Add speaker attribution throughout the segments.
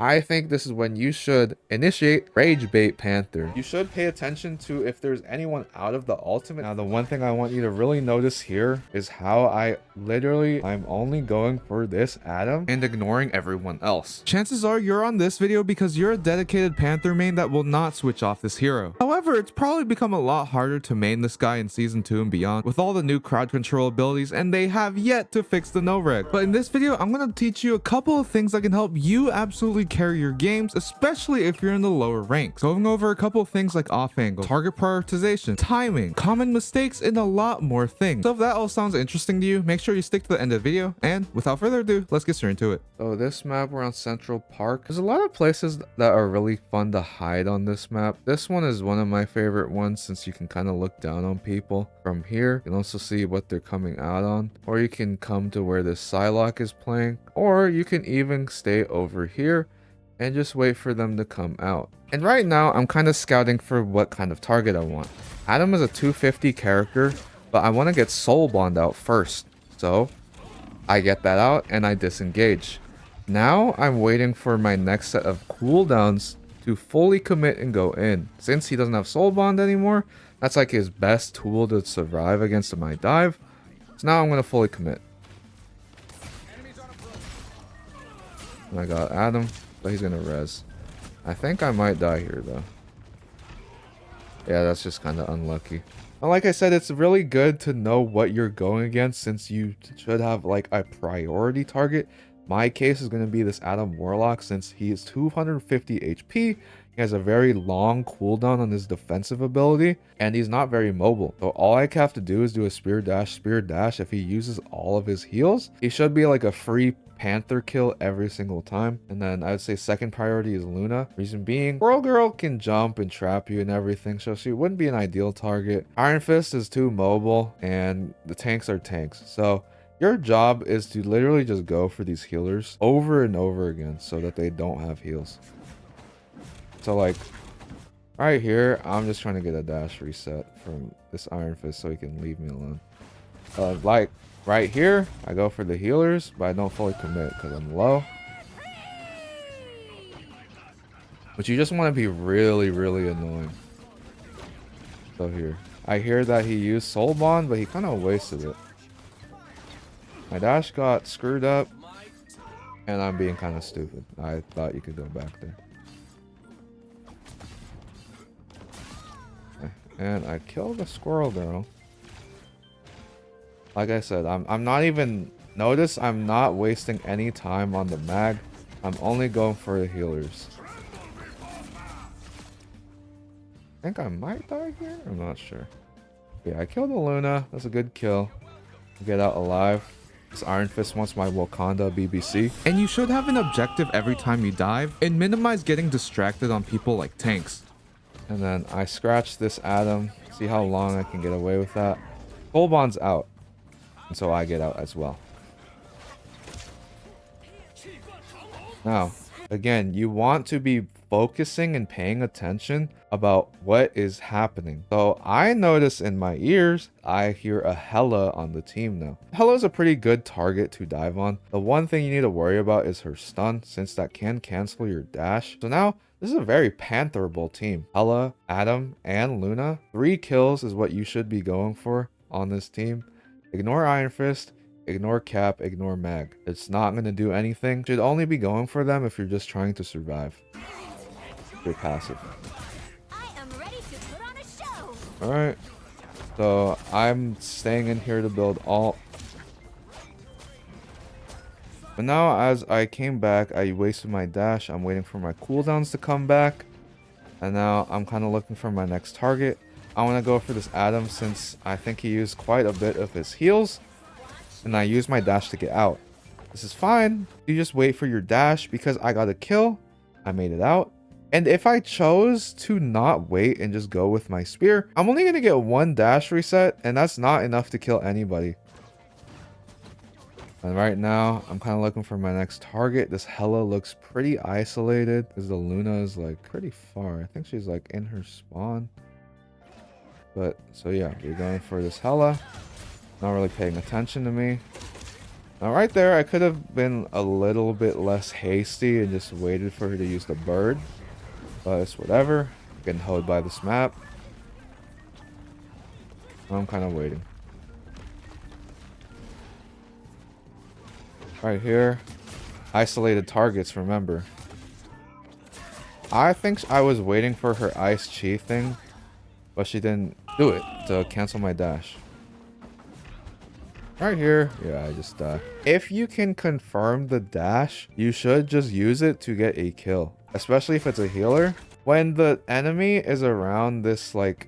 Speaker 1: I think this is when you should initiate Rage Bait Panther. You should pay attention to if there's anyone out of the ultimate. Now, the one thing I want you to really notice here is how I'm only going for this Adam and ignoring everyone else. Chances are you're on this video because you're a dedicated Panther main that will not switch off this hero. However, it's probably become a lot harder to main this guy in Season 2 and beyond with all the new crowd control abilities, and they have yet to fix the no-reg. But in this video, I'm going to teach you a couple of things that can help you absolutely carry your games, especially if you're in the lower ranks. Going over a couple of things like off angle, target prioritization, timing, common mistakes, and a lot more things. So if that all sounds interesting to you, make sure you stick to the end of the video, and without further ado, let's get straight into it. So this map, we're on Central Park. There's a lot of places that are really fun to hide on this map. This one is one of my favorite ones since you can kind of look down on people from here. You can also see what they're coming out on, or you can come to where this Psylocke is playing, or you can even stay over here and just wait for them to come out. And right now, I'm kind of scouting for what kind of target I want. Adam is a 250 character, but I want to get Soul Bond out first. So I get that out and I disengage. Now I'm waiting for my next set of cooldowns to fully commit and go in. Since he doesn't have Soul Bond anymore, that's like his best tool to survive against my dive. So now I'm going to fully commit. I got Adam, but he's gonna res. I think I might die here though. Yeah, that's just kind of unlucky. And like I said, it's really good to know what you're going against since you should have like a priority target. My case is going to be this Adam Warlock since he is 250 HP. He has a very long cooldown on his defensive ability, and he's not very mobile. So all I have to do is do a spear dash. If he uses all of his heals, he should be like a free Panther kill every single time. And then I would say second priority is Luna. Reason being, Squirrel Girl can jump and trap you and everything, so she wouldn't be an ideal target. Iron Fist is too mobile, and the tanks are tanks. So your job is to literally just go for these healers over and over again so that they don't have heals. So like right here, I'm just trying to get a dash reset from this Iron Fist so he can leave me alone. Like right here, I go for the healers, but I don't fully commit because I'm low. But you just want to be really, really annoying. So here, I hear that he used Soul Bond, but he kind of wasted it. My dash got screwed up, and I'm being kind of stupid. I thought you could go back there. Okay. And I killed the Squirrel Girl. Like I said, I'm not even... Notice I'm not wasting any time on the mag. I'm only going for the healers. I think I might die here? I'm not sure. Yeah, I killed the Luna. That's a good kill. Get out alive. This Iron Fist wants my Wakanda BBC. And you should have an objective every time you dive and minimize getting distracted on people like tanks. And then I scratch this Adam. See how long I can get away with that. Soul Bond's out. And so I get out as well. Now, again, you want to be focusing and paying attention about what is happening. So I notice in my ears, I hear a Hela on the team now. Hela is a pretty good target to dive on. The one thing you need to worry about is her stun, since that can cancel your dash. So now, this is a very Pantherable team. Hela, Adam, and Luna. 3 kills is what you should be going for on this team. Ignore Iron Fist. Ignore Cap, ignore Mag. It's not going to do anything. Should only be going for them if you're just trying to survive. You're passive.
Speaker 2: I am ready to put on a show.
Speaker 1: Alright. So I'm staying in here to build alt. But now as I came back, I wasted my dash. I'm waiting for my cooldowns to come back. And now I'm kind of looking for my next target. I want to go for this Adam since I think he used quite a bit of his heals. And I use my dash to get out. This is fine. You just wait for your dash because I got a kill. I made it out. And if I chose to not wait and just go with my spear, I'm only going to get 1 dash reset. And that's not enough to kill anybody. And right now, I'm kind of looking for my next target. This Hela looks pretty isolated because the Luna is like pretty far. I think she's like in her spawn. But so yeah, we're going for this Hela. Not really paying attention to me. Now right there, I could have been a little bit less hasty and just waited for her to use the bird. But it's whatever. Getting hoed by this map. I'm kind of waiting. Right here. Isolated targets, remember. I think I was waiting for her ice chi thing, but she didn't do it to cancel my dash. Right here. Yeah, I just died. If you can confirm the dash, you should just use it to get a kill. Especially if it's a healer. When the enemy is around this like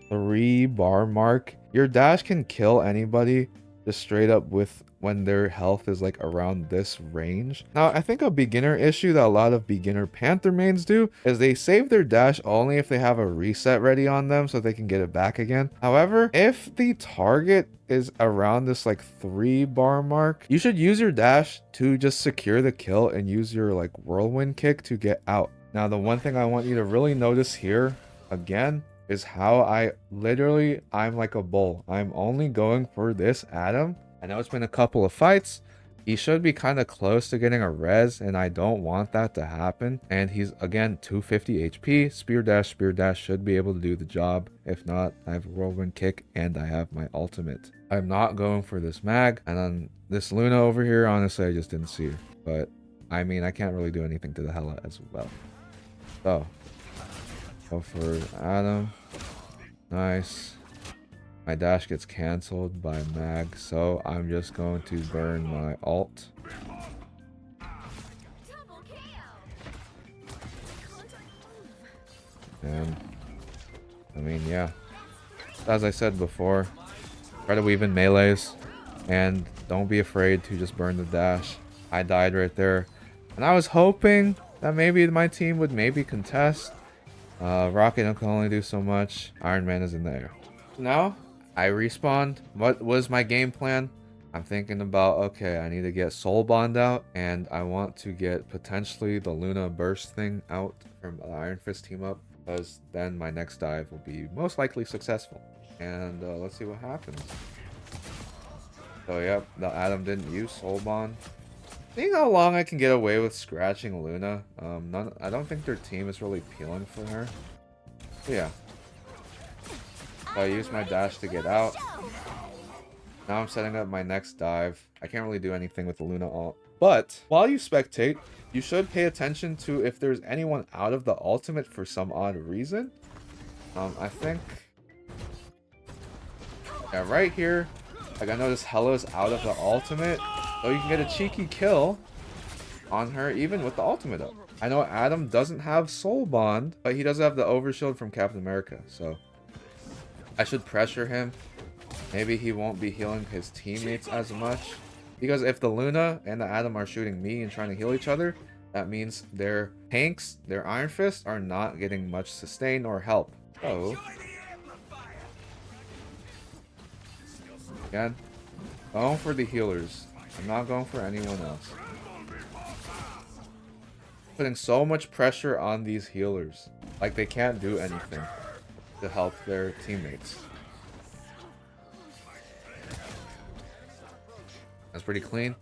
Speaker 1: 3 bar mark, your dash can kill anybody just straight up with when their health is like around this range. Now, I think a beginner issue that a lot of beginner Panther mains do is they save their dash only if they have a reset ready on them so they can get it back again. However, if the target is around this like 3 bar mark, you should use your dash to just secure the kill and use your like whirlwind kick to get out. Now, the one thing I want you to really notice here again is how I'm like a bull. I'm only going for this Adam. I know it's been a couple of fights. He should be kind of close to getting a res, and I don't want that to happen. And he's, again, 250 HP. Spear dash should be able to do the job. If not, I have a whirlwind kick, and I have my ultimate. I'm not going for this mag. And then this Luna over here, honestly, I just didn't see her. But, I mean, I can't really do anything to the Hela as well. So, go for Adam. Nice. My dash gets cancelled by mag, so I'm just going to burn my ult. And I mean, yeah. As I said before, try to weave in melees and don't be afraid to just burn the dash. I died right there. And I was hoping that maybe my team would maybe contest. Rocket can only do so much. Iron Man is in the air. Now, I respawned. What was my game plan? I'm thinking about, okay, I need to get Soul Bond out, and I want to get potentially the Luna Burst thing out from the Iron Fist team up, because then my next dive will be most likely successful. And let's see what happens. So, yep, the Adam didn't use Soul Bond. Seeing how long I can get away with scratching Luna. I don't think their team is really peeling for her. But yeah. So I used my dash to get out. Now I'm setting up my next dive. I can't really do anything with the Luna ult. But while you spectate, you should pay attention to if there's anyone out of the ultimate for some odd reason. I think... Yeah, right here. Like, I notice Hela's out of the ultimate. So you can get a cheeky kill on her even with the ultimate up. I know Adam doesn't have Soul Bond, but he does have the overshield from Captain America. So I should pressure him. Maybe he won't be healing his teammates as much. Because if the Luna and the Adam are shooting me and trying to heal each other, that means their tanks, their Iron Fist, are not getting much sustain or help. So, again, going for the healers. I'm not going for anyone else. Putting so much pressure on these healers. Like they can't do anything to help their teammates. That's pretty clean.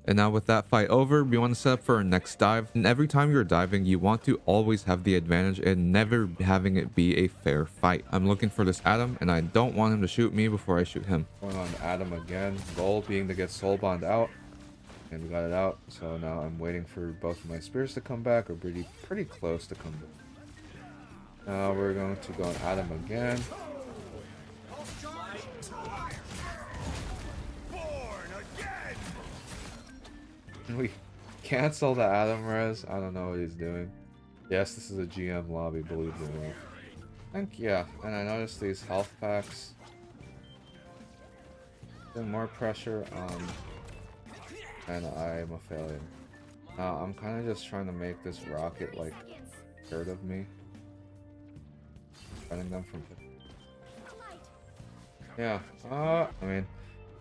Speaker 1: And now with that fight over, we want to set up for our next dive. And every time you're diving, you want to always have the advantage and never having it be a fair fight. I'm looking for this Adam, and I don't want him to shoot me before I shoot him. Going on Adam again. Goal being to get Soul Bond out. And we got it out. So now I'm waiting for both of my spears to come back, or pretty close to come back. Now we're going to go on Adam again. We cancel the Adam res. I don't know what he's doing. Yes, this is a GM lobby, believe it or not. I think, yeah. And I noticed these health packs. Putting more pressure on. And I am a failure. Now, I'm kind of just trying to make this rocket, like, scared of me. Running them from... Yeah. I mean,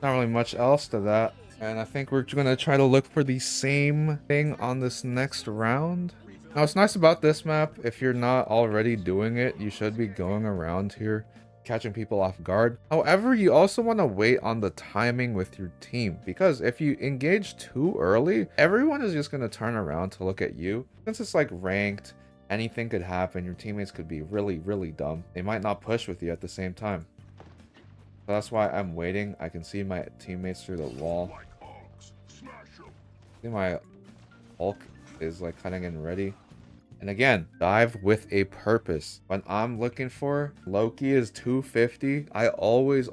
Speaker 1: not really much else to that. And I think we're going to try to look for the same thing on this next round. Now, what's nice about this map, if you're not already doing it, you should be going around here catching people off guard. However, you also want to wait on the timing with your team, because if you engage too early, everyone is just going to turn around to look at you. Since it's like ranked, anything could happen. Your teammates could be really, really dumb. They might not push with you at the same time. So that's why I'm waiting. I can see my teammates through the wall. See my Hulk is like cutting in ready. And again, dive with a purpose. When I'm looking for Loki is 250, I always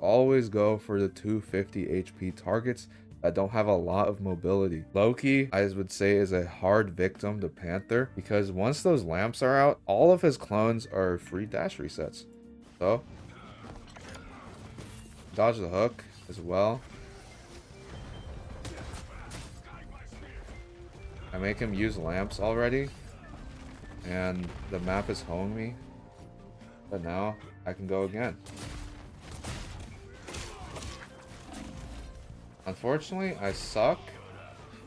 Speaker 1: go for the 250 HP targets that don't have a lot of mobility. Loki, I would say, is a hard victim to Panther, because once those lamps are out, all of his clones are free dash resets. So, dodge the hook as well. I make him use lamps already, and the map is holding me, but now I can go again. Unfortunately, I suck.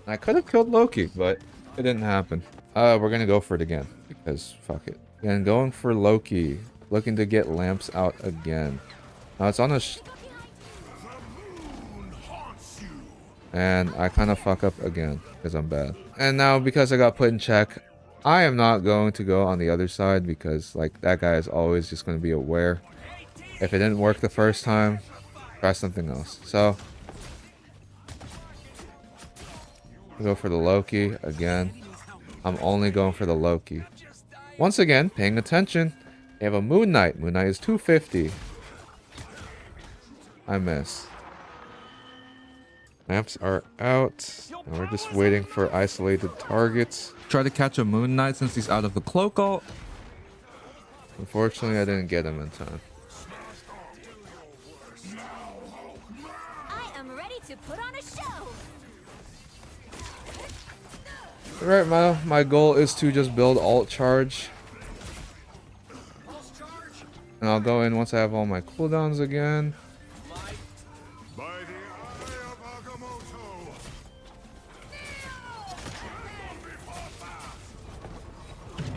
Speaker 1: I could have killed Loki, but it didn't happen. We're gonna go for it again, because fuck it. And going for Loki, looking to get lamps out again. Now it's on a and I kind of fuck up again because I'm bad. And now because I got put in check, I am not going to go on the other side, because like that guy is always just going to be aware. If it didn't work the first time, try something else. So go for the Loki again. I'm only going for the Loki. Once again, paying attention. They have a Moon Knight. Moon Knight is 250. I miss. Lamps are out, and we're just waiting for isolated targets. Try to catch a Moon Knight since he's out of the cloak ult. Unfortunately, I didn't get him in time.
Speaker 2: I am ready to put on a show.
Speaker 1: Right, my goal is to just build alt charge. And I'll go in once I have all my cooldowns again.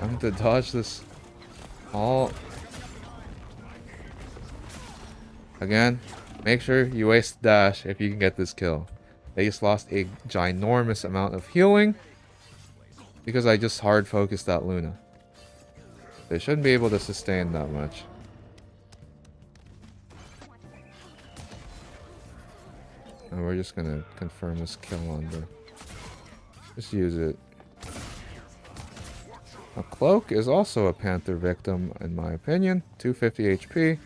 Speaker 1: I'm to dodge this all. Again, make sure you waste the dash if you can get this kill. They just lost a ginormous amount of healing because I just hard focused that Luna. They shouldn't be able to sustain that much. And we're just gonna confirm this kill on the. Just use it. A cloak is also a Panther victim, in my opinion. 250 HP.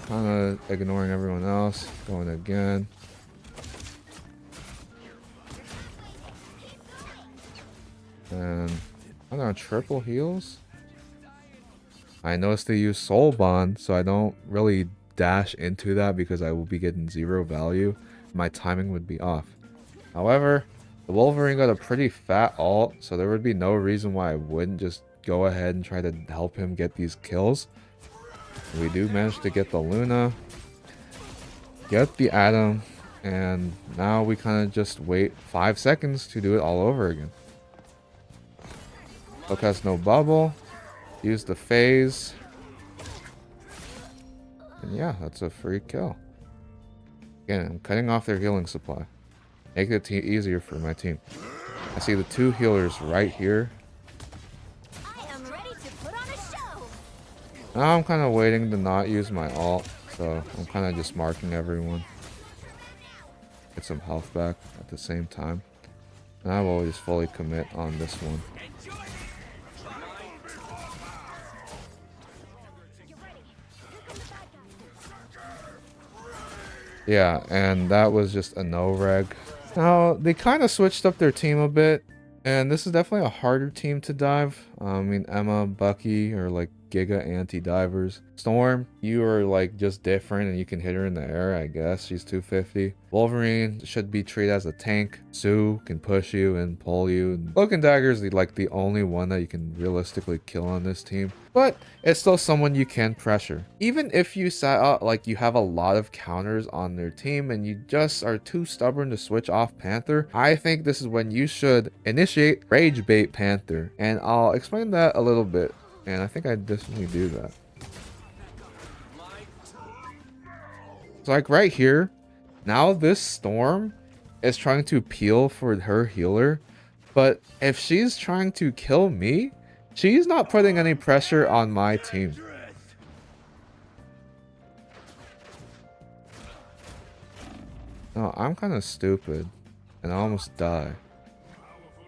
Speaker 1: Kind of ignoring everyone else. Going again. And I don't know, triple heals. I noticed they use Soul Bond, so I don't really dash into that because I will be getting 0 value. My timing would be off. However, the Wolverine got a pretty fat ult, so there would be no reason why I wouldn't just go ahead and try to help him get these kills. We do manage to get the Luna, get the Atom, and now we kind of just wait 5 seconds to do it all over again. Hook has no bubble. Use the phase. And yeah, that's a free kill. Again, I'm cutting off their healing supply. Make it easier for my team. I see the 2 healers right here.
Speaker 2: I am ready to put on a show.
Speaker 1: Now I'm kind of waiting to not use my ult, so I'm kind of just marking everyone. Get some health back at the same time. And I will just fully commit on this one. Yeah, and that was just a no-reg. Now, they kind of switched up their team a bit, and this is definitely a harder team to dive. I mean, Emma, Bucky are like Giga anti-divers. Storm, you are like just different and you can hit her in the air, I guess. She's 250. Wolverine should be treated as a tank. Sue can push you and pull you. Cloak and Dagger is like the only one that you can realistically kill on this team. But it's still someone you can pressure. Even if you set out like you have a lot of counters on their team and you just are too stubborn to switch off Panther, I think this is when you should initiate Rage Bait Panther. And I'll explain that a little bit. And I think I definitely do that. So like right here, now this Storm is trying to peel for her healer, but if she's trying to kill me, she's not putting any pressure on my team. No, I'm kind of stupid and I almost die.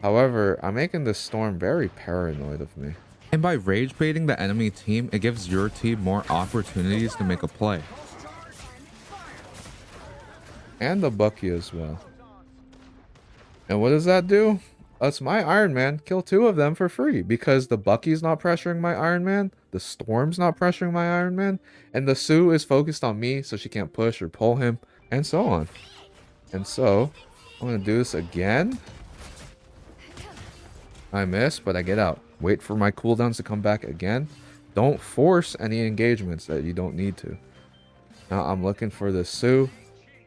Speaker 1: However, I'm making this Storm very paranoid of me. And by rage baiting the enemy team, it gives your team more opportunities to make a play. And the Bucky as well. And what does that do? That's my Iron Man. Kill 2 of them for free because the Bucky's not pressuring my Iron Man, the Storm's not pressuring my Iron Man, and the Sue is focused on me so she can't push or pull him, and so on. And so, I'm gonna do this again. I miss, but I get out. Wait for my cooldowns to come back again. Don't force any engagements that you don't need to. Now I'm looking for the Sue.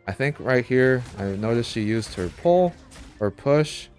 Speaker 1: I think right here, I noticed she used her pull or push.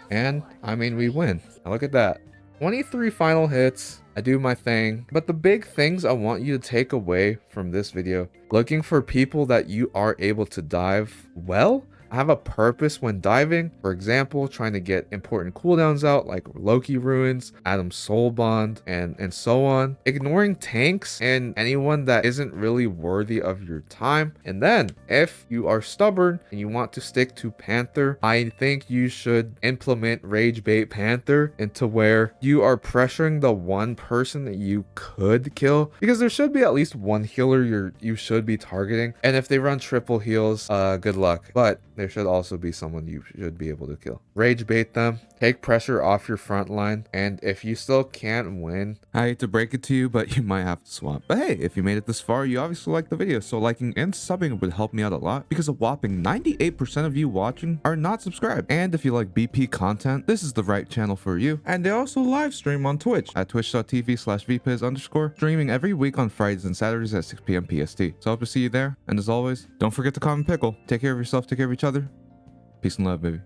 Speaker 1: And, I mean, we win. Now look at that. 23 final hits. I do my thing. But the big things I want you to take away from this video, looking for people that you are able to dive well. I have a purpose when diving. For example, trying to get important cooldowns out like Loki Ruins, Adam's Soul Bond, and so on. Ignoring tanks and anyone that isn't really worthy of your time. And then, if you are stubborn and you want to stick to Panther, I think you should implement Rage Bait Panther into where you are pressuring the one person that you could kill. Because there should be at least one healer you should be targeting. And if they run triple heals, good luck. But there should also be someone you should be able to kill. Rage bait them, take pressure off your front line, and if you still can't win, I hate to break it to you, but you might have to swap. But hey, if you made it this far, you obviously liked the video, so liking and subbing would help me out a lot because a whopping 98% of you watching are not subscribed. And if you like BP content, this is the right channel for you. And they also live stream on Twitch at twitch.tv/vpizz_, streaming every week on Fridays and Saturdays at 6 p.m. PST. So I hope to see you there. And as always, don't forget to comment pickle. Take care of yourself, take care of each other. Peace and love, baby.